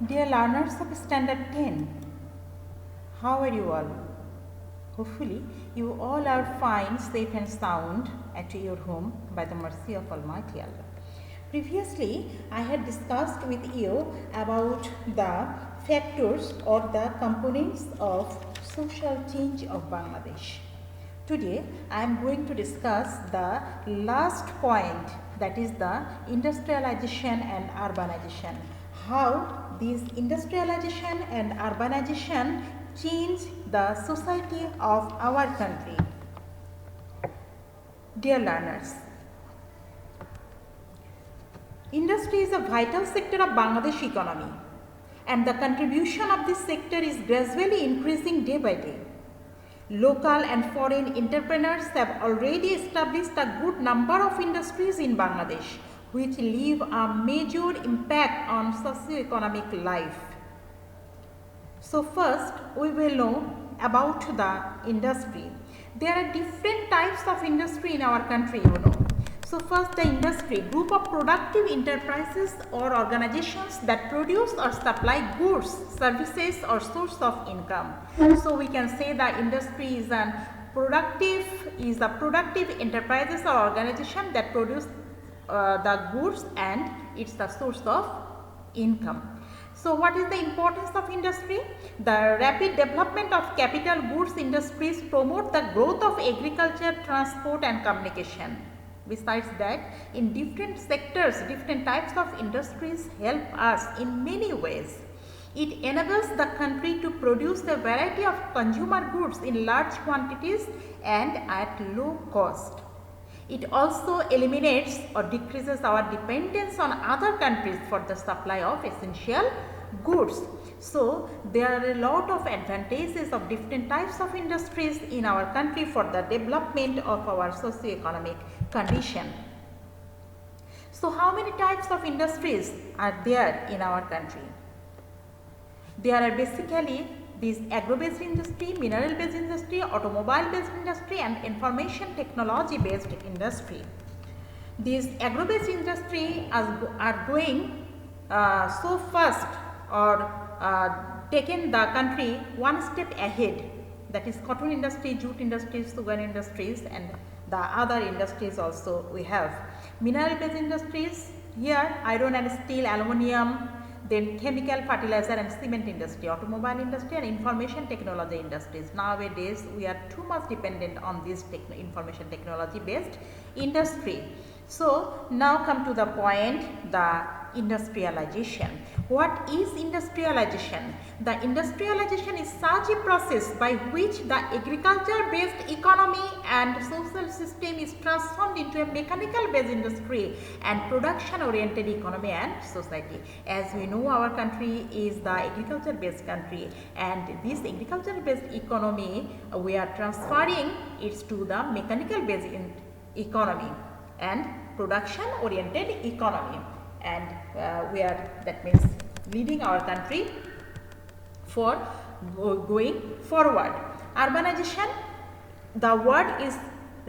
Dear learners of Standard 10, how are you all? Hopefully, you all are fine, safe and sound at your home by the mercy of Almighty Allah. Previously, I had discussed with you about the factors or the components of social change of Bangladesh. Today, I am going to discuss the last point, that is the industrialization and urbanization. How this industrialization and urbanization change the society of our country. Dear learners, industry is a vital sector of Bangladesh economy, and the contribution of this sector is gradually increasing day by day. Local and foreign entrepreneurs have already established a good number of industries in Bangladesh, which leave a major impact on socio-economic life. So first, we will know about the industry. There are different types of industry in our country, you know. So first, the industry, group of productive enterprises or organizations that produce or supply goods, services or source of income. So we can say that industry is a productive enterprises or organization that produce the goods and it's the source of income. So what is the importance of industry? The rapid development of capital goods industries promote the growth of agriculture, transport and communication. Besides that, in different sectors, different types of industries help us in many ways. It enables the country to produce a variety of consumer goods in large quantities and at low cost. It also eliminates or decreases our dependence on other countries for the supply of essential goods. So, there are a lot of advantages of different types of industries in our country for the development of our socio-economic condition. So, how many types of industries are there in our country? There are basically this agro-based industry, mineral-based industry, automobile-based industry and information technology-based industry. These agro-based industry are going so fast or taken the country one step ahead, that is cotton industry, jute industries, sugar industries and the other industries also we have. Mineral-based industries, here iron and steel, aluminium, then chemical, fertilizer and cement industry, automobile industry and information technology industries. Nowadays, we are too much dependent on this information technology based industry. So, now come to the point, the industrialization. What is industrialization? The industrialization is such a process by which the agriculture based economy and social system is transformed into a mechanical based industry and production oriented economy and society. As we know, our country is the agriculture based country, and this agriculture based economy we are transferring it to the mechanical based economy and production oriented economy, and we are, that means, leading our country for going forward. Urbanization, the word is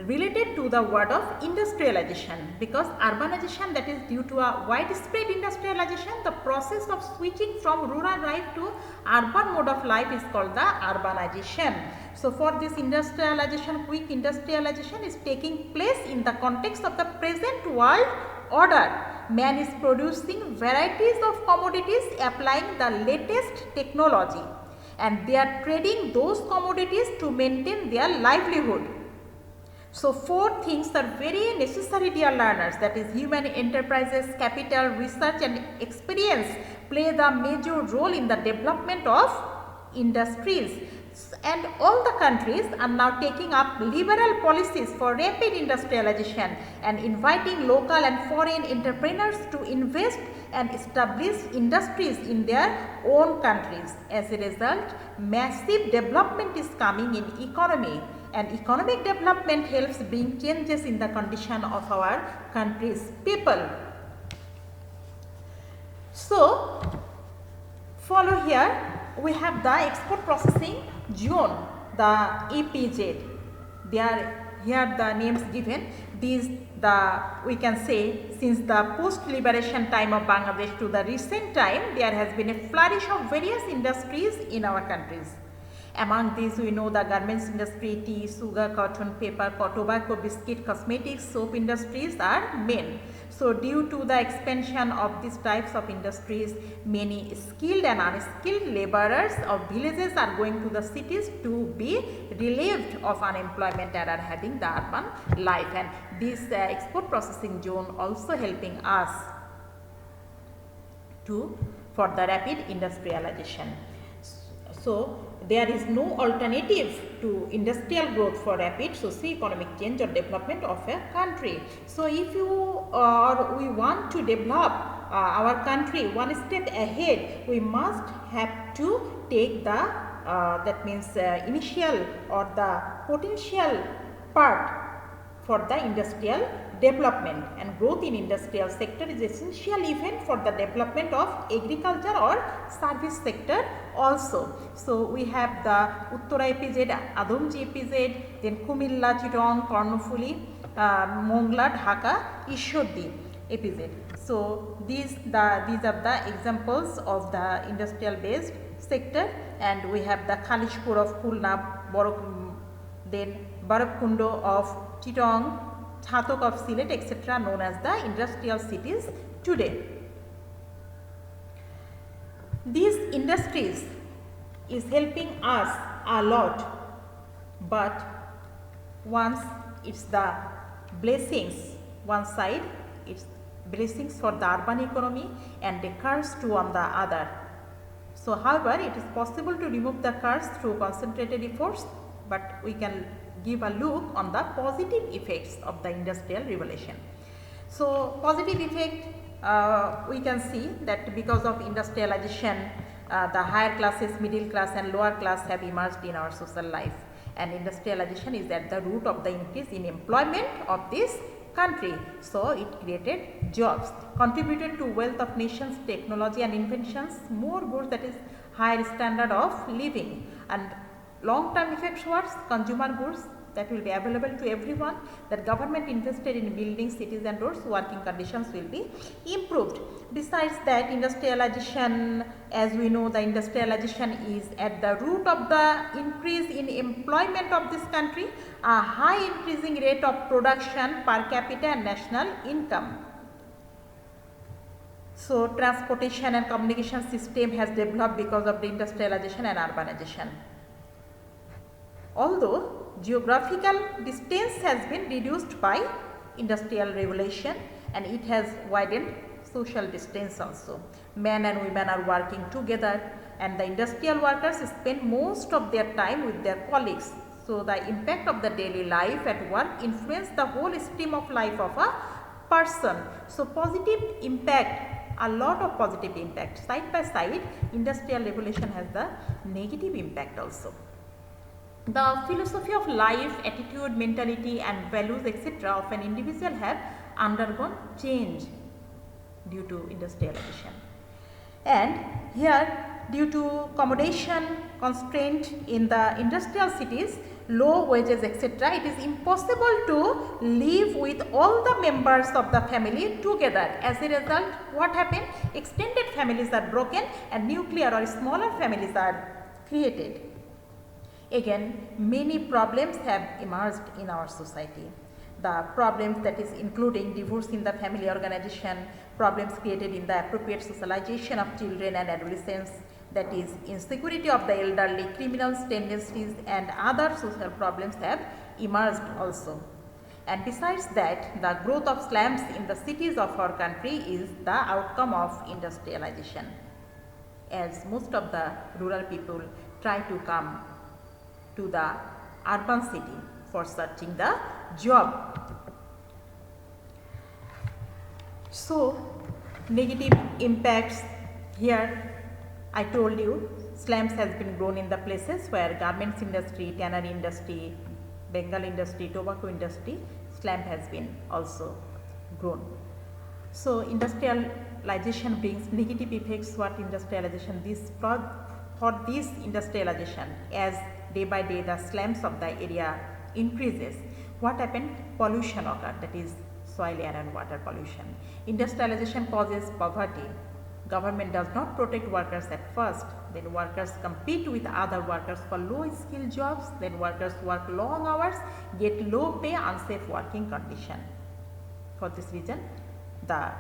related to the word of industrialization, because urbanization, that is due to a widespread industrialization, the process of switching from rural life to urban mode of life is called the urbanization. So for this industrialization, quick industrialization is taking place in the context of the present world order. Man is producing varieties of commodities applying the latest technology, and they are trading those commodities to maintain their livelihood. So, four things are very necessary, dear learners, that is human enterprises, capital, research and experience play the major role in the development of industries. And all the countries are now taking up liberal policies for rapid industrialization and inviting local and foreign entrepreneurs to invest and establish industries in their own countries. As a result, massive development is coming in economy, and economic development helps bring changes in the condition of our country's people. So, follow here we have the export processing zone, the EPZ. They are here the names given. These we can say since the post-liberation time of Bangladesh to the recent time, there has been a flourish of various industries in our countries. Among these, we know the garments industry, tea, sugar, cotton, paper, tobacco, biscuit, cosmetics, soap industries are main. So, due to the expansion of these types of industries, many skilled and unskilled laborers of villages are going to the cities to be relieved of unemployment and are having the urban life. And this export processing zone also helping us for the rapid industrialization. So, there is no alternative to industrial growth for rapid socio-economic change or development of a country. So, if you or we want to develop our country one step ahead, we must have to take the that means initial or the potential part for the industrial development, and growth in industrial sector is essential even for the development of agriculture or service sector also. So, we have the Uttara EPZ, Adamji EPZ, then Kumilla, Chittagong, Kornofuli, Mongla, Dhaka, Ishodi EPZ. So, these are the examples of the industrial based sector, and we have the Khalishpur of Khulna, then Barakkundo of Chittagong, Chatok of Sylhet, etc., known as the industrial cities today. These industries is helping us a lot, but once it's the blessings, one side it's blessings for the urban economy and the curse too on the other. So, however, it is possible to remove the curse through concentrated efforts, but we can give a look on the positive effects of the industrial revolution. So, positive effect we can see that because of industrialization, the higher classes, middle class and lower class have emerged in our social life, and industrialization is at the root of the increase in employment of this country. So, it created jobs, contributed to wealth of nations, technology and inventions, more goods, that is higher standard of living, and long term effects towards consumer goods that will be available to everyone, that government invested in building cities and roads, working conditions will be improved. Besides that, industrialization, as we know, the industrialization is at the root of the increase in employment of this country, a high increasing rate of production per capita and national income. So, transportation and communication system has developed because of the industrialization and urbanization. Although geographical distance has been reduced by industrial revolution, and it has widened social distance also. Men and women are working together, and the industrial workers spend most of their time with their colleagues. So, the impact of the daily life at work influence the whole stream of life of a person. So, positive impact, a lot of positive impact. Side by side, industrial revolution has the negative impact also. The philosophy of life, attitude, mentality and values, etc. of an individual have undergone change due to industrialization. And here, due to accommodation constraint in the industrial cities, low wages, etc., it is impossible to live with all the members of the family together. As a result, what happened? Extended families are broken and nuclear or smaller families are created. Again, many problems have emerged in our society. The problems, that is including divorce in the family organization, problems created in the appropriate socialization of children and adolescents, that is insecurity of the elderly, criminals tendencies and other social problems have emerged also. And besides that, the growth of slums in the cities of our country is the outcome of industrialization, as most of the rural people try to come to the urban city for searching the job. So, negative impacts here, I told you, slums has been grown in the places where garments industry, tannery industry, Bengal industry, tobacco industry, slum has been also grown. So, industrialization brings negative effects. What industrialization? For this industrialization, as day by day the slums of the area increases, what happened? Pollution occurred, that is soil, air and water pollution. Industrialization causes poverty. Government does not protect workers at first, then workers compete with other workers for low skill jobs, then workers work long hours, get low pay, unsafe working condition. For this reason, the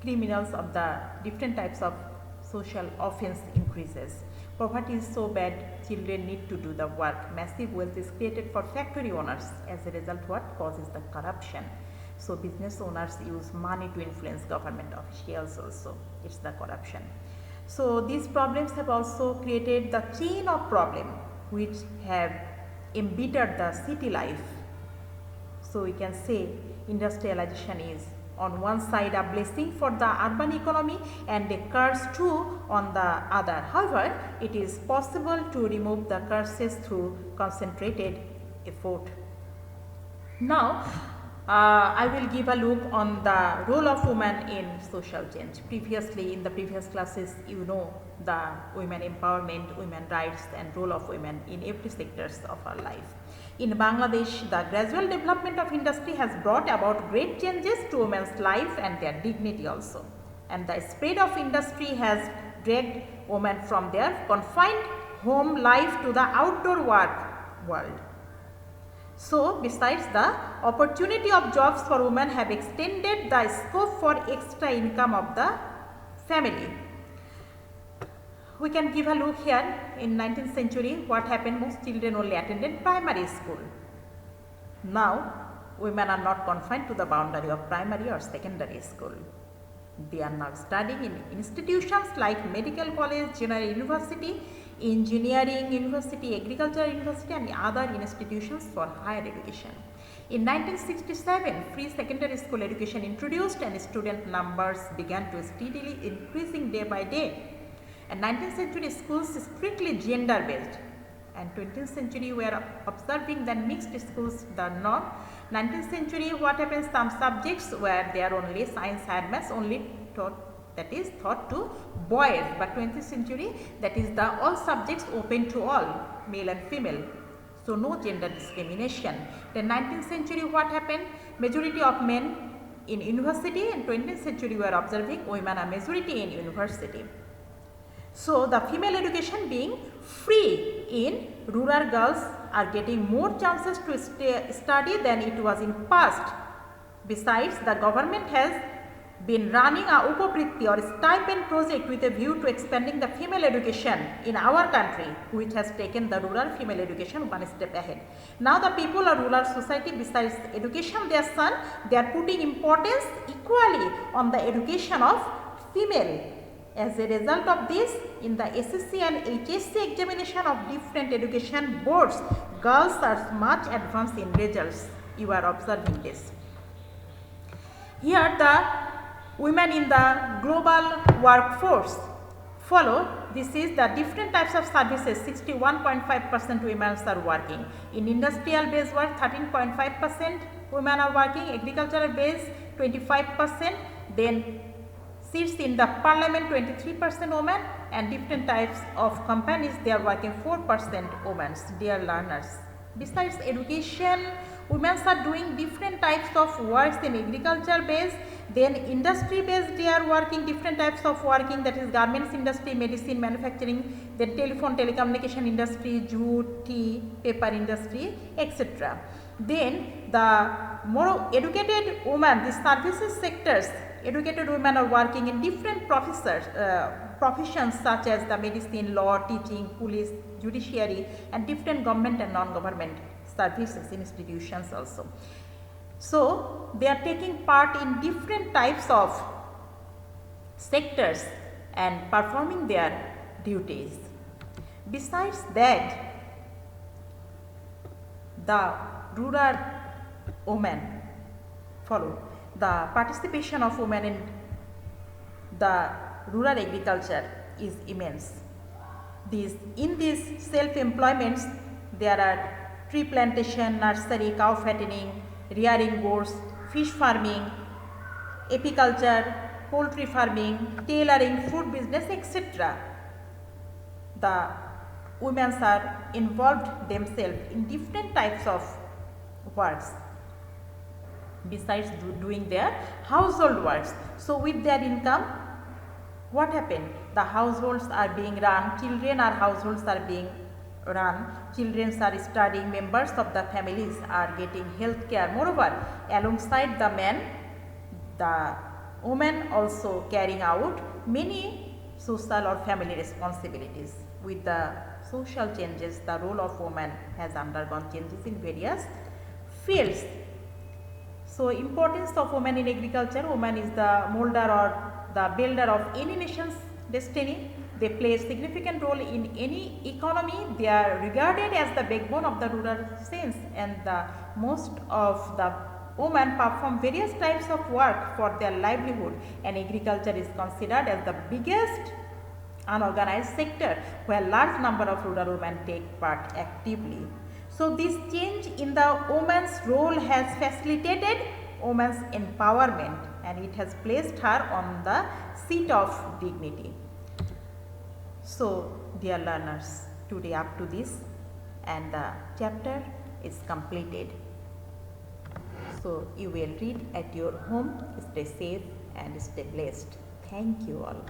criminals of the different types of social offense increases. Poverty is so bad, children need to do the work. Massive wealth is created for factory owners. As a result, what causes the corruption? So business owners use money to influence government officials also. It's the corruption. So these problems have also created the chain of problem which have embittered the city life. So we can say industrialization is on one side a blessing for the urban economy and a curse too on the other. However, it is possible to remove the curses through concentrated effort. Now, I will give a look on the role of women in social change. Previously, in the previous classes, you know the women empowerment, women rights and role of women in every sectors of our life. In Bangladesh, the gradual development of industry has brought about great changes to women's life and their dignity also. And the spread of industry has dragged women from their confined home life to the outdoor world. So, besides the opportunity of jobs for women have extended the scope for extra income of the family. We can give a look here. In 19th century, what happened? Most children only attended primary school. Now, women are not confined to the boundary of primary or secondary school. They are now studying in institutions like medical college, general university, engineering university, agriculture university and other institutions for higher education. In 1967, free secondary school education introduced and student numbers began to steadily increasing day by day. And 19th century schools strictly gender based, and 20th century we are observing that mixed schools the norm. 19th century what happens, some subjects where they are only science and maths only taught, that is taught to boys, but 20th century that is the all subjects open to all, male and female. So no gender discrimination. Then 19th century what happened, majority of men in university, and 20th century we are observing women are majority in university. So the female education being free in rural, girls are getting more chances to study than it was in past. Besides, the government has been running a upavritti or stipend project with a view to expanding the female education in our country, which has taken the rural female education one step ahead. Now the people of rural society, besides education their son, they are putting importance equally on the education of female. As a result of this, in the SSC and HSC examination of different education boards, girls are much advanced in results. You are observing this. Here the women in the global workforce follow. This is the different types of services. 61.5% women are working. In industrial based work, 13.5% women are working. Agricultural based, 25%. Then seats in the parliament, 23% women, and different types of companies they are working 4% women, dear learners. Besides education, women are doing different types of works in agriculture base, then industry base they are working different types of working, that is garments industry, medicine, manufacturing, then telephone telecommunication industry, jute, tea, paper industry, etc. Then the more educated women, the services sectors, educated women are working in different professions such as the medicine, law, teaching, police, judiciary and different government and non-government services institutions also. So they are taking part in different types of sectors and performing their duties. Besides that, the rural women follow. The participation of women in the rural agriculture is immense. In these self-employments, there are tree plantation, nursery, cow fattening, rearing goats, fish farming, apiculture, poultry farming, tailoring, food business, etc. The women are involved themselves in different types of works besides doing their household works. So with their income, what happened? The households are being run, children or households are being run, children are studying, members of the families are getting health care. Moreover, alongside the men, the women also carrying out many social or family responsibilities. With the social changes, the role of woman has undergone changes in various fields. So, importance of women in agriculture. Woman is the molder or the builder of any nation's destiny. They play a significant role in any economy. They are regarded as the backbone of the rural sense, and the most of the women perform various types of work for their livelihood, and agriculture is considered as the biggest unorganized sector where large number of rural women take part actively. So, this change in the woman's role has facilitated women's empowerment, and it has placed her on the seat of dignity. So, dear learners, today up to this, and the chapter is completed. So, you will read at your home. Stay safe and stay blessed. Thank you all.